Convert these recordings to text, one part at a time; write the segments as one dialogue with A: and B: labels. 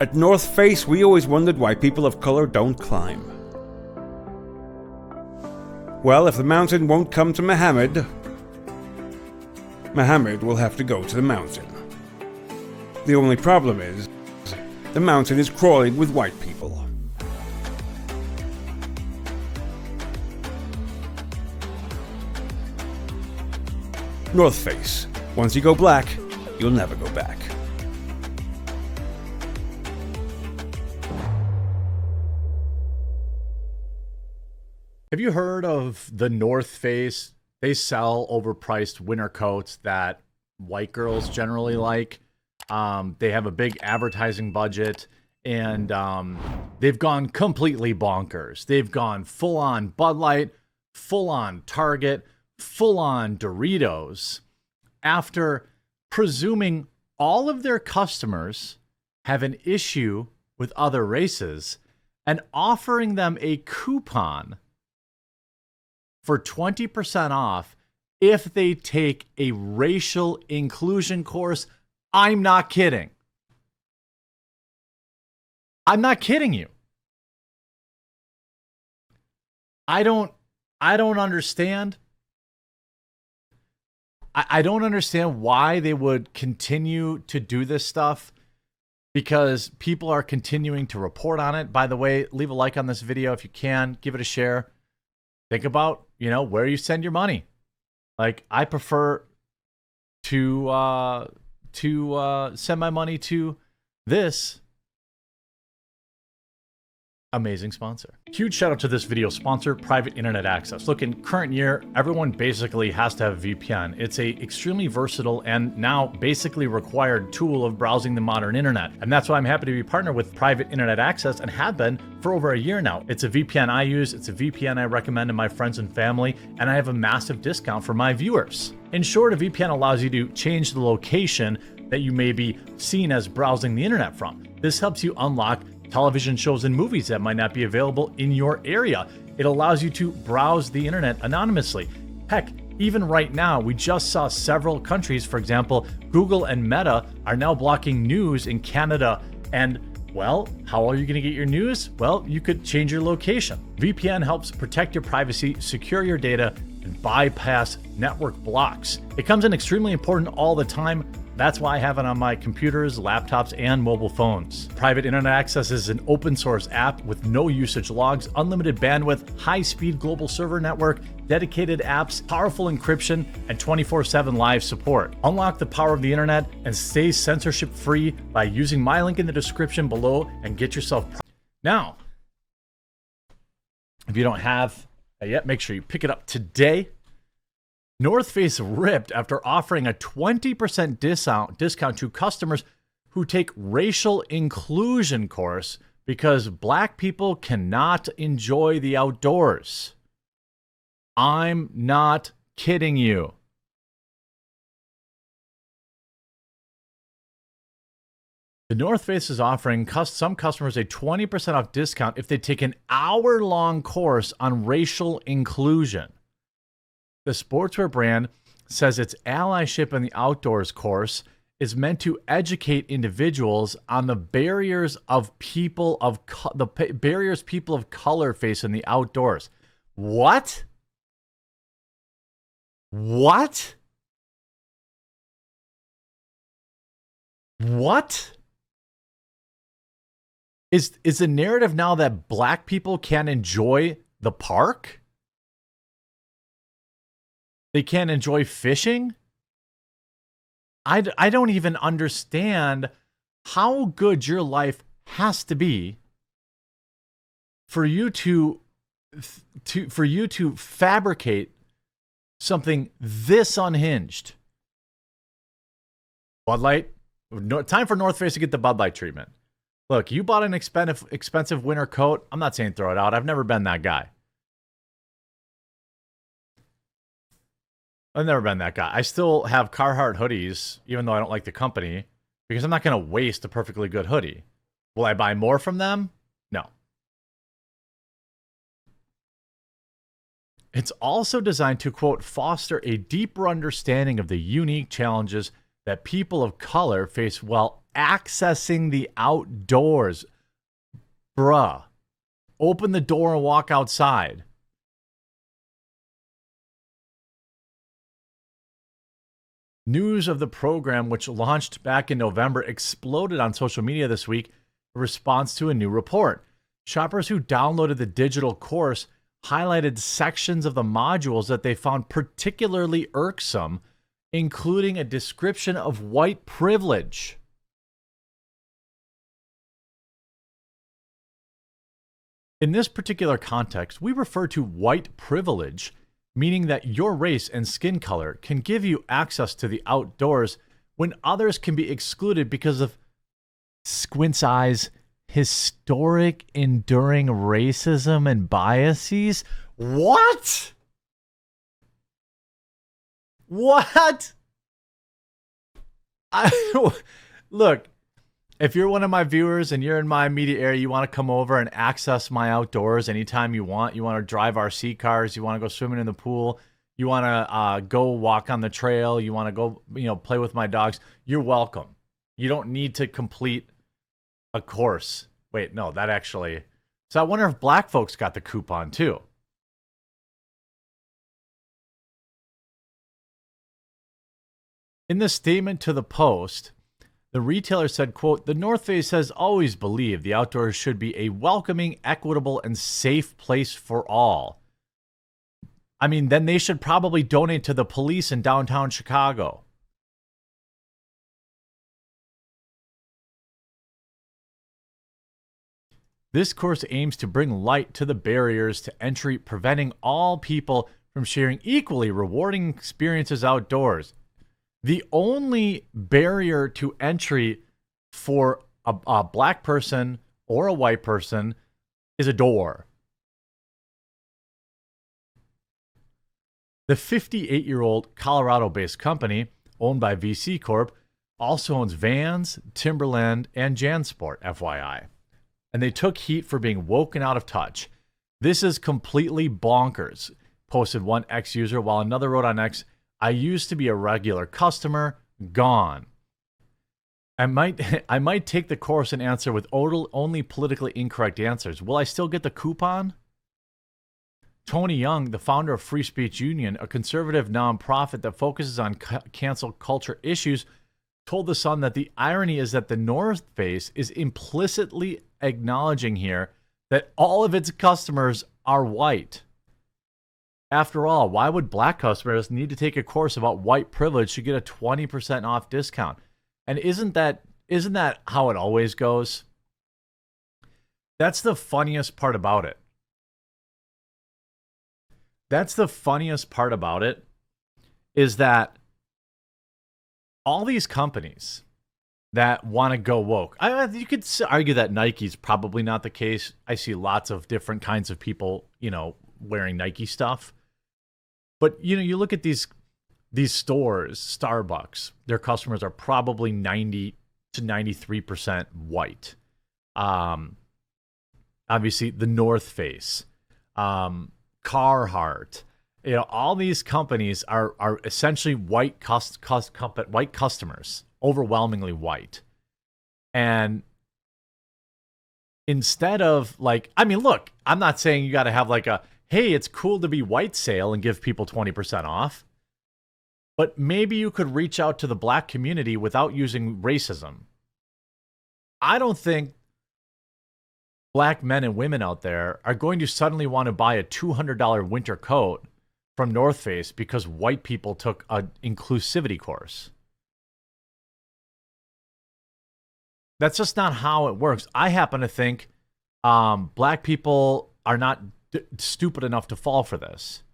A: At North Face, we always wondered why people of color don't climb. Well, if the mountain won't come to Muhammad, Muhammad will have to go to the mountain. The only problem is, the mountain is crawling with white people. North Face. Once you go black, you'll never go back.
B: Have you heard of the North Face? They sell overpriced winter coats that white girls generally like. They have a big advertising budget, and they've gone completely bonkers. They've gone full-on Bud Light, full-on Target, full-on Doritos, after presuming all of their customers have an issue with other races and offering them a coupon for 20% off if they take a racial inclusion course. I'm not kidding. I'm not kidding you. I don't understand. I don't understand why they would continue to do this stuff, because people are continuing to report on it. By the way, leave a like on this video if you can. Give it a share. Think about, where you send your money. Like, I prefer to send my money to this amazing sponsor. Huge shout out to this video sponsor, Private Internet Access. Look, in current year, everyone basically has to have VPN. It's a extremely versatile and now basically required tool of browsing the modern internet. And that's why I'm happy to be partnered with Private Internet Access, and have been for over a year now. It's a VPN I use. It's a VPN I recommend to my friends and family, and I have a massive discount for my viewers. In short, a VPN allows you to change the location that you may be seen as browsing the internet from. This helps you unlock television shows and movies that might not be available in your area. It allows you to browse the internet anonymously. Heck, even right now, we just saw several countries, for example, Google and Meta, are now blocking news in Canada. And, well, how are you going to get your news? Well, you could change your location. VPN helps protect your privacy, secure your data, and bypass network blocks. It comes in extremely important all the time. That's why I have it on my computers, laptops, and mobile phones. Private Internet Access is an open source app with no usage logs, unlimited bandwidth, high-speed global server network, dedicated apps, powerful encryption, and 24/7 live support. Unlock the power of the internet and stay censorship-free by using my link in the description below and get yourself. Now, if you don't have it yet, make sure you pick it up today. North Face ripped after offering a 20% discount to customers who take racial inclusion course because black people cannot enjoy the outdoors. I'm not kidding you. The North Face is offering some customers a 20% off discount if they take an hour-long course on racial inclusion. The sportswear brand says its allyship in the outdoors course is meant to educate individuals on the barriers people of color face in the outdoors. What? What? What? Is the narrative now that black people can't enjoy the park? They can't enjoy fishing? I don't even understand how good your life has to be for you to fabricate something this unhinged. Bud Light, time for North Face to get the Bud Light treatment. Look, you bought an expensive winter coat. I'm not saying throw it out. I've never been that guy. I've never been that guy. I still have Carhartt hoodies, even though I don't like the company, because I'm not going to waste a perfectly good hoodie. Will I buy more from them? No. It's also designed to, quote, foster a deeper understanding of the unique challenges that people of color face while accessing the outdoors. Bruh, open the door and walk outside. News of the program, which launched back in November, exploded on social media this week in response to a new report. Shoppers who downloaded the digital course highlighted sections of the modules that they found particularly irksome, including a description of white privilege. In this particular context, we refer to white privilege, meaning that your race and skin color can give you access to the outdoors when others can be excluded because of squints eyes, historic, enduring racism and biases. What? What? Look, if you're one of my viewers and you're in my immediate area, you want to come over and access my outdoors anytime you want. You want to drive RC cars. You want to go swimming in the pool. You want to go walk on the trail. You want to go, play with my dogs. You're welcome. You don't need to complete a course. Wait, no, that actually. So I wonder if black folks got the coupon too. In the statement to the Post, the retailer said, quote, "The North Face has always believed the outdoors should be a welcoming, equitable, and safe place for all." I mean, then they should probably donate to the police in downtown Chicago. This course aims to bring light to the barriers to entry, preventing all people from sharing equally rewarding experiences outdoors. The only barrier to entry for a black person or a white person is a door. The 58-year-old Colorado-based company, owned by VC Corp, also owns Vans, Timberland, and JanSport, FYI. And they took heat for being woken out of touch. "This is completely bonkers," posted one X user, while another wrote on X, "I used to be a regular customer, gone. I might take the course and answer with only politically incorrect answers. Will I still get the coupon?" Tony Young, the founder of Free Speech Union, a conservative nonprofit that focuses on cancel culture issues, told The Sun that the irony is that the North Face is implicitly acknowledging here that all of its customers are white. After all, why would black customers need to take a course about white privilege to get a 20% off discount? And isn't that how it always goes? That's the funniest part about it. That's the funniest part about it, is that all these companies that want to go woke, you could argue that Nike's probably not the case. I see lots of different kinds of people, wearing Nike stuff. But, you look at these stores, Starbucks, their customers are probably 90 to 93% white. Obviously, the North Face, Carhartt, all these companies are essentially white customers, overwhelmingly white. And instead of look, I'm not saying you got to have hey, it's cool to be white sale and give people 20% off. But maybe you could reach out to the black community without using racism. I don't think black men and women out there are going to suddenly want to buy a $200 winter coat from North Face because white people took an inclusivity course. That's just not how it works. I happen to think black people are not stupid enough to fall for this.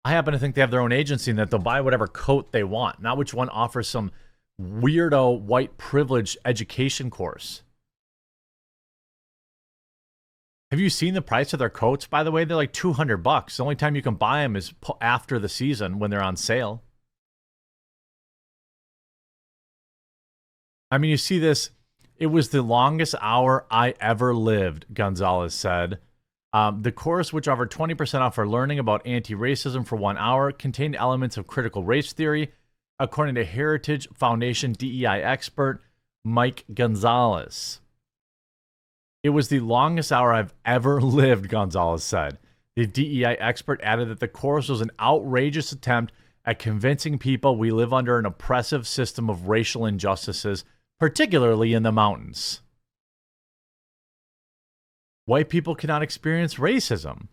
B: I happen to think they have their own agency and that they'll buy whatever coat they want, not which one offers some weirdo white privilege education course. Have you seen the price of their coats, by the way? They're like $200. The only time you can buy them is after the season when they're on sale. I mean, you see this. It was the longest hour I ever lived, Gonzalez said. The course, which offered 20% off for learning about anti-racism for 1 hour, contained elements of critical race theory, according to Heritage Foundation DEI expert Mike Gonzalez. It was the longest hour I've ever lived, Gonzalez said. The DEI expert added that the course was an outrageous attempt at convincing people we live under an oppressive system of racial injustices, particularly in the mountains. White people cannot experience racism.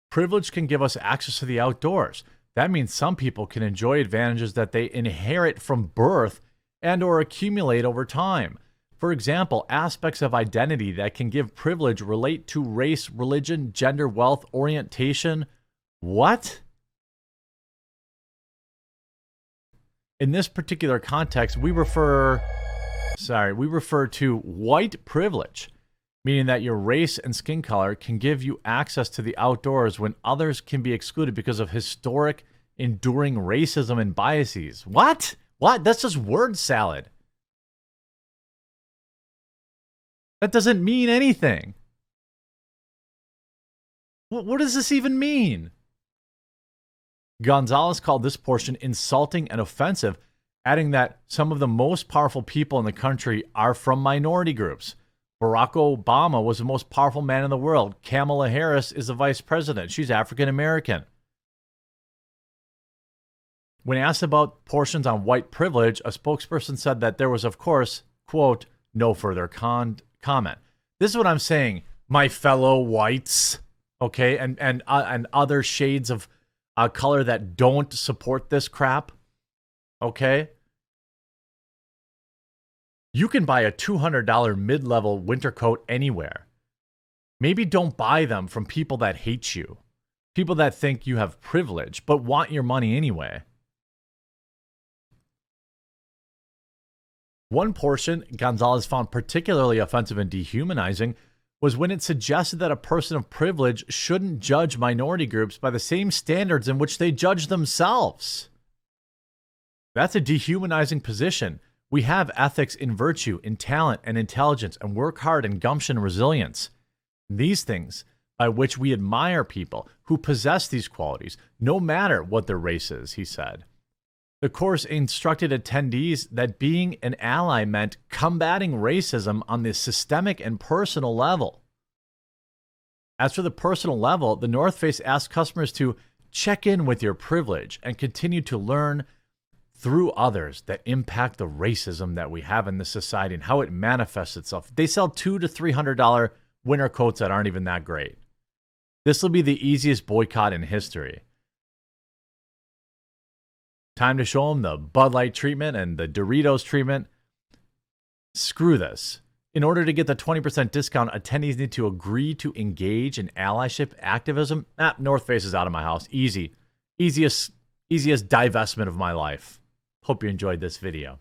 B: Privilege can give us access to the outdoors. That means some people can enjoy advantages that they inherit from birth and or accumulate over time. For example, aspects of identity that can give privilege relate to race, religion, gender, wealth, orientation. What? In this particular context, we refer to white privilege, meaning that your race and skin color can give you access to the outdoors when others can be excluded because of historic, enduring racism and biases. What? What? That's just word salad. That doesn't mean anything. What does this even mean? Gonzalez called this portion insulting and offensive, adding that some of the most powerful people in the country are from minority groups. Barack Obama was the most powerful man in the world. Kamala Harris is the vice president. She's African American. When asked about portions on white privilege, a spokesperson said that there was, of course, quote, no further comment. This is what I'm saying, my fellow whites, okay, and other shades of color that don't support this crap, okay? You can buy a $200 mid-level winter coat anywhere. Maybe don't buy them from people that hate you, people that think you have privilege, but want your money anyway. One portion Gonzalez found particularly offensive and dehumanizing was when it suggested that a person of privilege shouldn't judge minority groups by the same standards in which they judge themselves. That's a dehumanizing position. We have ethics in virtue, in talent and intelligence, and work hard in gumption and resilience. These things by which we admire people who possess these qualities, no matter what their race is, he said. The course instructed attendees that being an ally meant combating racism on the systemic and personal level. As for the personal level, the North Face asked customers to check in with your privilege and continue to learn through others that impact the racism that we have in this society and how it manifests itself. They sell $200 to $300 winter coats that aren't even that great. This will be the easiest boycott in history. Time to show them the Bud Light treatment and the Doritos treatment. Screw this. In order to get the 20% discount, attendees need to agree to engage in allyship activism. North Face is out of my house. Easiest divestment of my life. Hope you enjoyed this video.